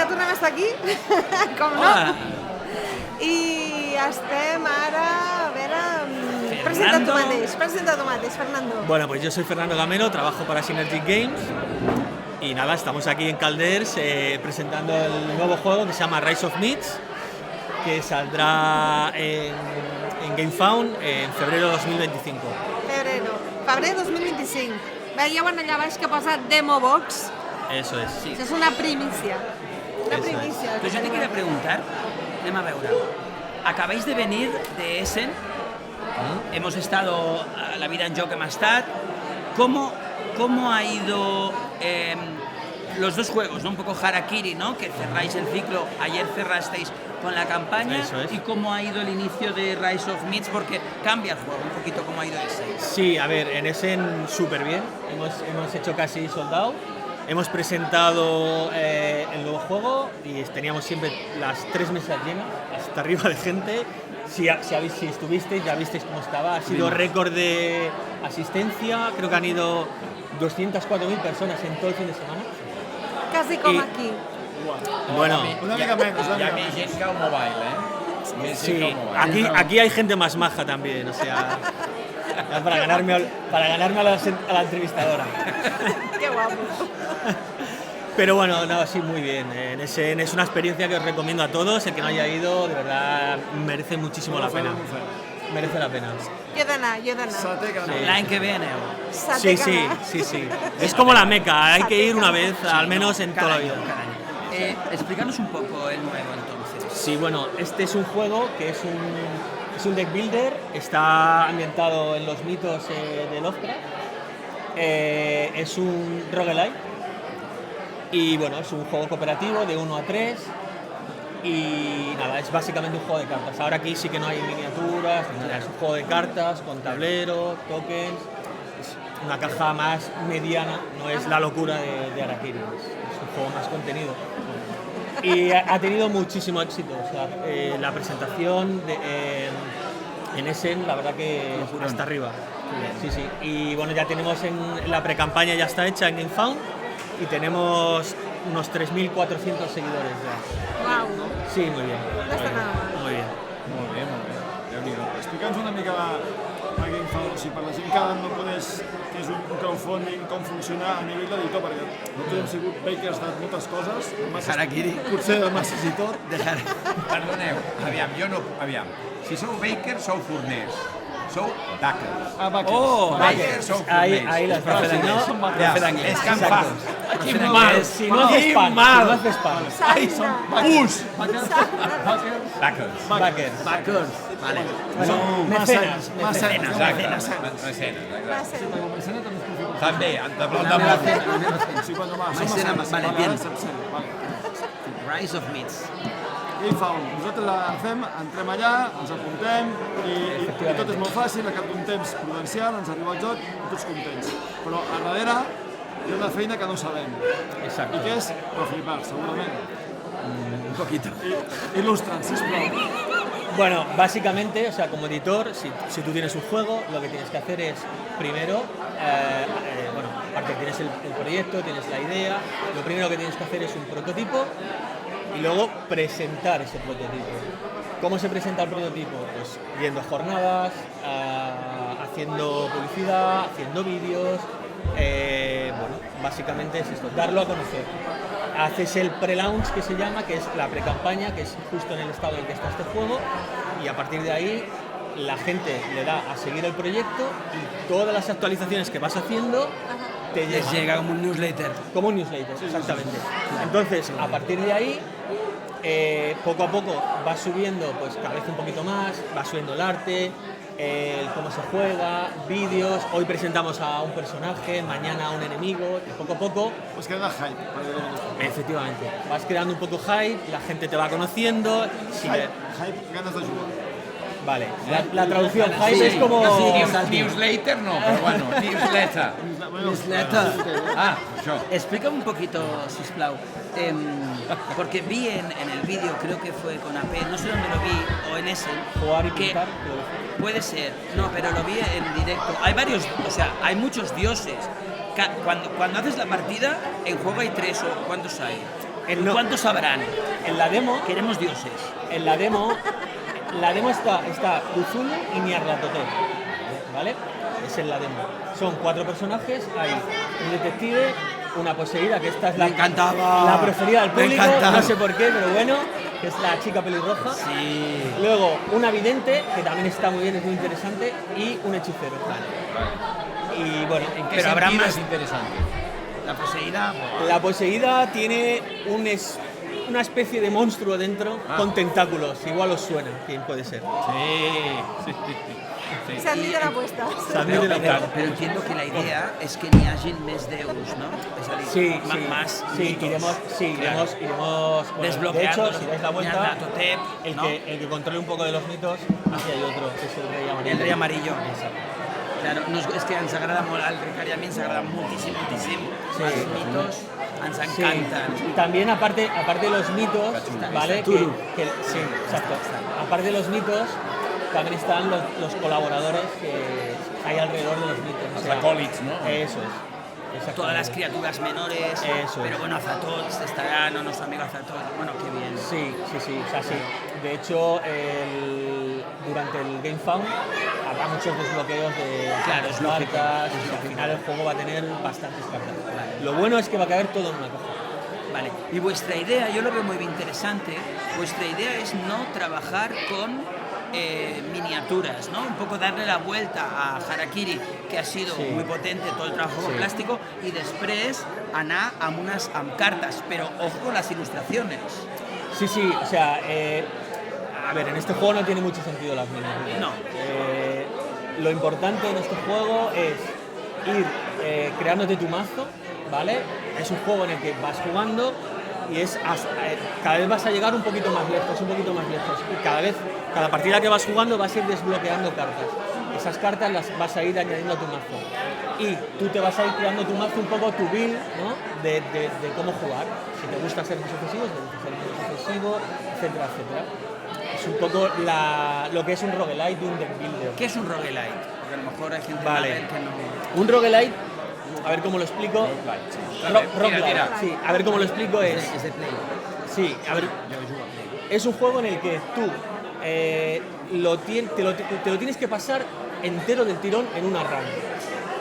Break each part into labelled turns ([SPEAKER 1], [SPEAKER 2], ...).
[SPEAKER 1] tornem a estar aquí, com no? I estem ara, a veure, presenta tu mateix, Fernando.
[SPEAKER 2] Bueno, pues yo soy Fernando Gamero, trabajo para Synergic Games y nada, estamos aquí en Calders presentando el nuevo juego que se llama Rise of Myths, que saldrá en GameFound en febrero de 2025.
[SPEAKER 1] Febrer 2025. Veieu allà baix que posa Demo Box.
[SPEAKER 2] Eso es.
[SPEAKER 1] Sí. Eso es una primicia. Una primicia.
[SPEAKER 3] Pues yo te quería preguntar, anem a veure, acabáis de venir de Essen, hemos estado, la vida en joc hem estat, ¿cómo ha ido los dos juegos, ¿no? Un poco Harakiri, ¿no? Que cerráis el ciclo, ayer cerrasteis con la campaña, y cómo ha ido el inicio de Rise of Myths, porque cambia el juego un poquito cómo ha ido Essen.
[SPEAKER 2] Sí, a ver, en Essen súper bien, hemos hecho casi sold out, hemos presentado el nuevo juego y teníamos siempre las 3 mesas llenas, hasta arriba de gente. Si estuvisteis, ya visteis cómo estaba, ha sido récord de asistencia, creo que han ido 204.000 personas en todo el fin de semana.
[SPEAKER 1] Casi como aquí.
[SPEAKER 2] Bueno,
[SPEAKER 4] una mica menos.
[SPEAKER 5] Hi ha més gent que al mobile,
[SPEAKER 2] Sí, aquí hay gente más maja también, o sea, para ganarme a la entrevistadora.
[SPEAKER 1] Qué guapo.
[SPEAKER 2] Pero bueno, no, sí, muy bien. Es una experiencia que os recomiendo a todos. El que no haya ido, de verdad, merece muchísimo la pena. Merece la pena.
[SPEAKER 1] Jo he d'anar.
[SPEAKER 3] L'any que ve aneu.
[SPEAKER 2] Sí. Es como la Meca, hay que ir una vez, al menos en toda la vida.
[SPEAKER 3] Explícanos un poco el nuevo entonces.
[SPEAKER 2] Sí, bueno, este es un juego que es un deck builder, está ambientado en los mitos de Lovecraft. Es un roguelike y bueno, es un juego cooperativo de 1 a 3 y nada, es básicamente un juego de cartas. Ahora aquí sí que no hay miniaturas, es un juego de cartas con tablero, tokens, es una caja más mediana, no es la locura de Harakiri, es un juego más contenido. Y ha tenido muchísimo éxito, o sea, la presentación en Essen, la verdad que hasta arriba. Sí. Y bueno, ya tenemos la pre-campaña ya está hecha en GameFound y tenemos unos 3.400 seguidores ya.
[SPEAKER 1] Wow.
[SPEAKER 2] Sí, muy bien.
[SPEAKER 1] No està nada mal.
[SPEAKER 2] Muy bien.
[SPEAKER 4] Molt bé. Déu-n'hi-do. Explica'ns una mica a GameFound, o sigui, per la gent que no coneix què és un crowdfunding, com funciona a nivell d'editor, perquè nosaltres hem sigut bakers de moltes coses,
[SPEAKER 5] Harakiri.
[SPEAKER 4] potser de masses i tot.
[SPEAKER 5] Perdoneu, aviam, si sou bakers, sou forners. Sou backers. Backers, sou forners.
[SPEAKER 2] Ahí las frases, ¿no?
[SPEAKER 5] És que em fa.
[SPEAKER 2] Quin mal, si no haces pan.
[SPEAKER 5] Us!
[SPEAKER 2] Backers.
[SPEAKER 5] Vale.
[SPEAKER 2] Mecenas.
[SPEAKER 5] També, de blanc de blanc.
[SPEAKER 4] Sí, bueno, va,
[SPEAKER 3] Vale, bien.
[SPEAKER 4] Vale.
[SPEAKER 3] Rise of Myths.
[SPEAKER 4] GameFound, nosaltres la fem, entrem allà, ens apuntem i tot és molt fàcil, al cap d'un temps prudencial, ens arriba el joc i tots contents. Però a darrere hi ha una feina que no sabem.
[SPEAKER 2] Exacto.
[SPEAKER 4] I què és? Per flipar, segurament.
[SPEAKER 3] Un poquito.
[SPEAKER 4] Il·lustra'ns, sisplau.
[SPEAKER 2] Bueno, básicamente, o sea, como editor, si tú tienes un juego, lo que tienes que hacer es, primero, bueno, aparte tienes el proyecto, tienes la idea, lo primero que tienes que hacer es un prototipo y luego presentar ese prototipo. ¿Cómo se presenta el prototipo? Pues yendo a jornadas, haciendo publicidad, haciendo vídeos, bueno, básicamente es esto, darlo a conocer. Haces el pre-launch que se llama, que es la pre-campaña, que es justo en el estado en el que está este juego, y a partir de ahí la gente le da a seguir el proyecto y todas las actualizaciones que vas haciendo te
[SPEAKER 3] Les llega como un newsletter.
[SPEAKER 2] como un newsletter, exactamente. Entonces, a partir de ahí, poco a poco va subiendo, pues cada vez un poquito más, va subiendo el arte, cómo se juega, vídeos. Hoy presentamos a un personaje, mañana a un enemigo, y poco a poco.
[SPEAKER 4] Pues queda hype.
[SPEAKER 2] Efectivamente, vas creando un poco hype, la gente te va conociendo.
[SPEAKER 4] Hype, ganas de jugar.
[SPEAKER 2] Vale, la traducción hype es como...
[SPEAKER 5] Newsletter no, pero bueno, newsletter. Ah, això.
[SPEAKER 3] Explícame un poquito, sisplau, porque vi en el vídeo, creo que fue con AP, no sé dónde lo vi, o en ese,
[SPEAKER 2] Jugar y
[SPEAKER 3] que
[SPEAKER 2] pintar.
[SPEAKER 3] puede ser, no, pero lo vi en directo. Hay varios, o sea, hay muchos dioses. Cuando haces la partida, en juego hay 3 o ¿cuántos hay?
[SPEAKER 2] no.
[SPEAKER 3] ¿Cuántos habrán?
[SPEAKER 2] En la demo,
[SPEAKER 3] Queremos dioses.
[SPEAKER 2] en la demo está Cthulhu y Nyarlathotep, ¿vale? Es en la demo. Son 4 personajes, hay un detective, una poseída, que esta es
[SPEAKER 3] Me encantaba.
[SPEAKER 2] la preferida del
[SPEAKER 3] Me
[SPEAKER 2] público,
[SPEAKER 3] encantaba.
[SPEAKER 2] no sé por qué, pero bueno, que es la chica pelirroja.
[SPEAKER 3] Sí.
[SPEAKER 2] Luego una vidente, que también está muy bien, es muy interesante, y un hechicero. Y bueno,
[SPEAKER 3] Pero habrá más.
[SPEAKER 5] Es interesante.
[SPEAKER 3] La poseída.
[SPEAKER 2] la poseída tiene una especie de monstruo dentro con tentáculos, igual os suena, quién puede ser.
[SPEAKER 1] Se admite la apuesta.
[SPEAKER 3] Pero entiendo que la idea es que n'hi hagin més déus, ¿no? Es decir,
[SPEAKER 2] Sí,
[SPEAKER 3] más
[SPEAKER 2] sí,
[SPEAKER 3] mitos.
[SPEAKER 2] iremos bueno,
[SPEAKER 3] Desbloqueando.
[SPEAKER 2] de hecho, si dais la vuelta,
[SPEAKER 3] Nyarlathotep,
[SPEAKER 2] el
[SPEAKER 3] ¿no?
[SPEAKER 2] que controle un poco de los mitos, aquí hay otro, que es el rey amarillo.
[SPEAKER 3] El rei amarillo. Claro, és que ens agrada molt, al Ricard i a mi ens agrada moltíssim. Els mitos ens
[SPEAKER 2] Sí,
[SPEAKER 3] encanten.
[SPEAKER 2] también aparte de los mitos, ¿vale? Sí, exacto. Aparte de los mitos, también están los colaboradores que hay alrededor de los mitos.
[SPEAKER 5] Los acólitos, ¿no?
[SPEAKER 2] Eso es. Exactamente.
[SPEAKER 3] Todas las criaturas menores,
[SPEAKER 2] Eso
[SPEAKER 3] pero
[SPEAKER 2] es.
[SPEAKER 3] bueno, Azathoth estará, ¿no? Nuestro amigo Azathoth, bueno, qué bien.
[SPEAKER 2] Sí, o sea, sí. De hecho, durante el Game Found habrá muchos desbloqueos de
[SPEAKER 3] Claro, es lógico,
[SPEAKER 2] cartas,
[SPEAKER 3] es
[SPEAKER 2] y al
[SPEAKER 3] lógico.
[SPEAKER 2] final el juego va a tener bastantes cartas. Lo bueno es que va a caber todo en una caja.
[SPEAKER 3] Vale, y vuestra idea, yo lo veo muy interesante, vuestra idea es no trabajar con miniaturas, ¿no? Un poco darle la vuelta a Harakiri, que ha sido
[SPEAKER 2] Sí.
[SPEAKER 3] muy potente todo el trabajo con
[SPEAKER 2] Sí.
[SPEAKER 3] plástico, y després anar amb cartas, pero ojo con las ilustraciones.
[SPEAKER 2] Sí, o sea, a ver, en este juego no tiene mucho sentido las miniaturas.
[SPEAKER 3] No.
[SPEAKER 2] Lo importante en este juego es ir creándote tu mazo, ¿vale? Es un juego en el que vas jugando y cada vez vas a llegar un poquito más lejos. Y cada partida que vas jugando vas a ir desbloqueando cartas. Esas cartas las vas a ir añadiendo a tu mazo. Y tú te vas a ir creando tu mazo un poco tu build, ¿no? De cómo jugar. Si te gusta ser más ofensivo, si te gusta ser menos ofensivo, etcétera. Es un poco lo que es un roguelite de un deck builder.
[SPEAKER 3] ¿Qué es un roguelite? Porque a lo mejor hay gente
[SPEAKER 2] Vale.
[SPEAKER 3] que no...
[SPEAKER 2] Un roguelite, a ver cómo lo explico. Roguelite,
[SPEAKER 5] tira.
[SPEAKER 2] sí, a ver cómo lo explico es.
[SPEAKER 3] Es de Play.
[SPEAKER 2] Sí, a ver. Es un juego en el que tú te lo tienes que pasar entero del tirón en una run,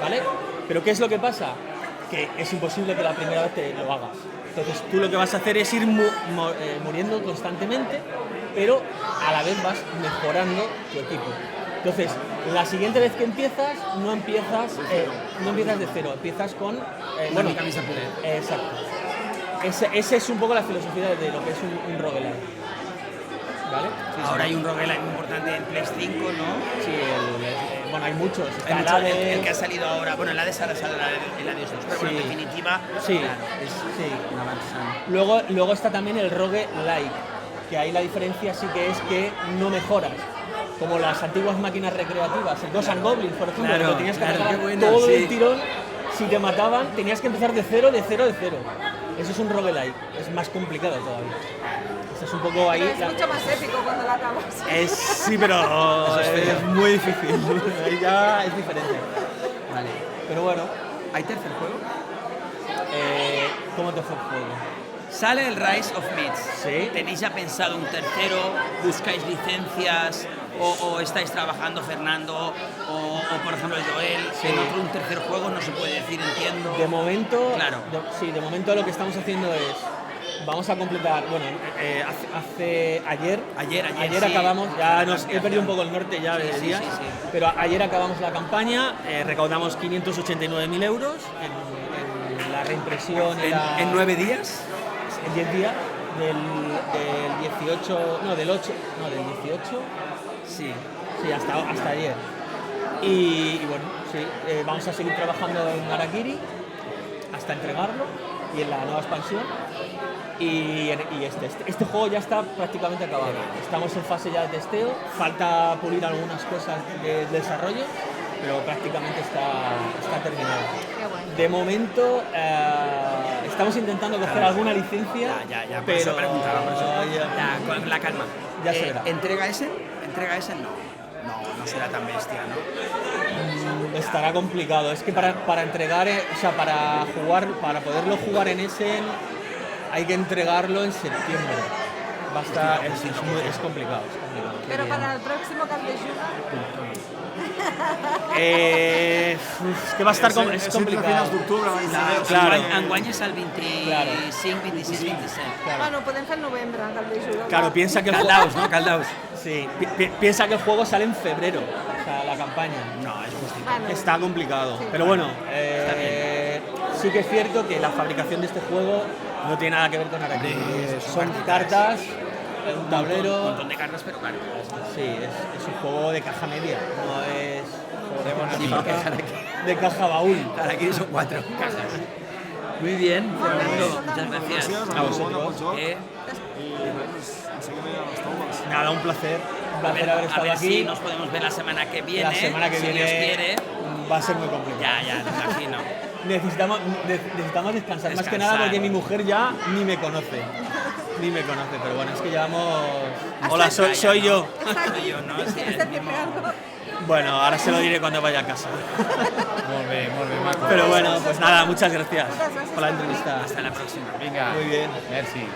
[SPEAKER 2] ¿vale? Pero ¿qué es lo que pasa? Que es imposible que la primera vez te lo hagas. Entonces tú lo que vas a hacer es ir muriendo constantemente, pero a la vez vas mejorando tu equipo. Entonces, la siguiente vez que empiezas, no empiezas de cero, empiezas con...
[SPEAKER 3] Una camisa pura.
[SPEAKER 2] Exacto. Esa es un poco la filosofía de lo que es un roguelite. ¿Vale?
[SPEAKER 3] Ahora hay un roguelite muy importante en Play 5, ¿no?
[SPEAKER 2] Sí, bueno, hay muchos.
[SPEAKER 3] Hay
[SPEAKER 2] Está
[SPEAKER 3] mucho,
[SPEAKER 2] el Hades,
[SPEAKER 3] el que ha salido ahora, bueno, el Hades ahora sale el Hades 2, pero bueno, en
[SPEAKER 2] Sí.
[SPEAKER 3] definitiva,
[SPEAKER 2] Sí.
[SPEAKER 3] claro, es
[SPEAKER 2] Sí.
[SPEAKER 3] un avance.
[SPEAKER 2] Luego está también el roguelike, que ahí la diferencia sí que es que no mejoras. Como las antiguas máquinas recreativas, el Ghosts and Goblins, por ejemplo,
[SPEAKER 3] Claro,
[SPEAKER 2] que tenías que
[SPEAKER 3] claro,
[SPEAKER 2] acabar
[SPEAKER 3] qué buena,
[SPEAKER 2] todo
[SPEAKER 3] sí.
[SPEAKER 2] el tirón. Si te mataban, tenías que empezar de cero. Eso es un roguelike, es más complicado todavía. Eso es un poco ahí.
[SPEAKER 1] Pero es mucho más épico cuando lo acabas.
[SPEAKER 2] Sí, pero es muy difícil. Ahí ya es diferente.
[SPEAKER 3] Vale.
[SPEAKER 2] Pero bueno,
[SPEAKER 3] ¿Hay tercer juego?
[SPEAKER 2] ¿cómo te fue el juego?
[SPEAKER 3] Sale el Rise of Myths.
[SPEAKER 2] Sí.
[SPEAKER 3] ¿Tenéis ya pensado un tercero? ¿Buscáis licencias? ¿O estáis trabajando, Fernando? ¿O por ejemplo, el Joel?
[SPEAKER 2] Sí.
[SPEAKER 3] En otro un tercer juego no se puede decir, entiendo.
[SPEAKER 2] De momento,
[SPEAKER 3] Claro.
[SPEAKER 2] de momento lo que estamos haciendo es, vamos a completar, bueno, ayer
[SPEAKER 3] sí.
[SPEAKER 2] acabamos, ya he
[SPEAKER 3] Ampliación.
[SPEAKER 2] perdido un poco el norte ya de
[SPEAKER 3] Sí,
[SPEAKER 2] días,
[SPEAKER 3] sí.
[SPEAKER 2] pero ayer acabamos la campaña, recaudamos 589.000 euros en la reimpresión y
[SPEAKER 3] ¿En 9 días?
[SPEAKER 2] en 10 días del 18, no, del 8, no, del 18,
[SPEAKER 3] Sí.
[SPEAKER 2] sí, hasta ayer. Y bueno, sí, vamos a seguir trabajando en Harakiri hasta entregarlo y en la nueva expansión. Y este juego ya está prácticamente acabado. Estamos en fase ya de testeo, falta pulir algunas cosas de desarrollo, pero prácticamente está terminado.
[SPEAKER 1] Qué bueno.
[SPEAKER 2] De momento estamos intentando coger alguna licencia,
[SPEAKER 3] Ya, por
[SPEAKER 2] pero
[SPEAKER 3] eso preguntaba, por eso.
[SPEAKER 2] ya-
[SPEAKER 3] Ya, con la calma.
[SPEAKER 2] Ya se verá.
[SPEAKER 3] ¿Entrega ese? No será tan bestia, ¿no?
[SPEAKER 2] estará complicado. Es que para entregar, o sea, para poderlo jugar en Essen, hay que entregarlo en septiembre. Va a estar, es complicado.
[SPEAKER 1] Pero para el próximo Camp de Juga,
[SPEAKER 2] que va a estar
[SPEAKER 4] És
[SPEAKER 2] es
[SPEAKER 4] entre
[SPEAKER 2] complicado.
[SPEAKER 4] finals d'octubre.
[SPEAKER 2] Claro.
[SPEAKER 3] Enguany és el 25, 26, 27.
[SPEAKER 1] bueno, podem fer el novembre, Camp de Juga.
[SPEAKER 2] Claro, piensa que el
[SPEAKER 3] Caldaus, no? Caldaus.
[SPEAKER 2] Sí, piensa que el juego sale en febrero, o sea, la campaña.
[SPEAKER 3] No, és posible.
[SPEAKER 1] Bueno,
[SPEAKER 2] Está complicado.
[SPEAKER 1] Sí.
[SPEAKER 2] Pero bueno, sí que es cierto que la fabricación de este juego no tiene nada que ver con Araki. Son cartas, un
[SPEAKER 3] Un
[SPEAKER 2] tablero.
[SPEAKER 3] montón de cartas, pero cartas.
[SPEAKER 2] Sí, es un juego de caja media, no es
[SPEAKER 3] Sí, porque
[SPEAKER 2] de caja baúl.
[SPEAKER 3] aquí son 4 cajas. Muy bien, Fernando, muchas gracias.
[SPEAKER 4] Gràcies,
[SPEAKER 2] A vosotros.
[SPEAKER 4] joc.
[SPEAKER 3] Eh,
[SPEAKER 4] I res, ens seguim a les taules.
[SPEAKER 2] Nada, un placer. Un
[SPEAKER 3] a
[SPEAKER 2] placer haber
[SPEAKER 3] ver
[SPEAKER 2] estado
[SPEAKER 3] si
[SPEAKER 2] aquí.
[SPEAKER 3] nos podemos ver la semana que viene.
[SPEAKER 2] La semana que
[SPEAKER 3] si
[SPEAKER 2] viene
[SPEAKER 3] Dios quiere.
[SPEAKER 2] va a ser muy complicado.
[SPEAKER 3] Ya, me imagino.
[SPEAKER 2] Necesitamos descansar, más que nada porque mi mujer ya ni me conoce. Ni me conoce, pero bueno, es que llevamos... Hola, soy yo.
[SPEAKER 3] Soy yo, ¿no? Sí, el mismo.
[SPEAKER 2] Bueno, ahora se lo diré cuando vaya a casa.
[SPEAKER 5] Molt bé, Marco.
[SPEAKER 2] Pero bueno, pues nada, muchas gracias
[SPEAKER 1] Muchas gracias
[SPEAKER 2] por la
[SPEAKER 1] a ti.
[SPEAKER 2] entrevista.
[SPEAKER 3] Hasta la próxima.
[SPEAKER 5] Vinga.
[SPEAKER 2] Muy bien.
[SPEAKER 5] Merci.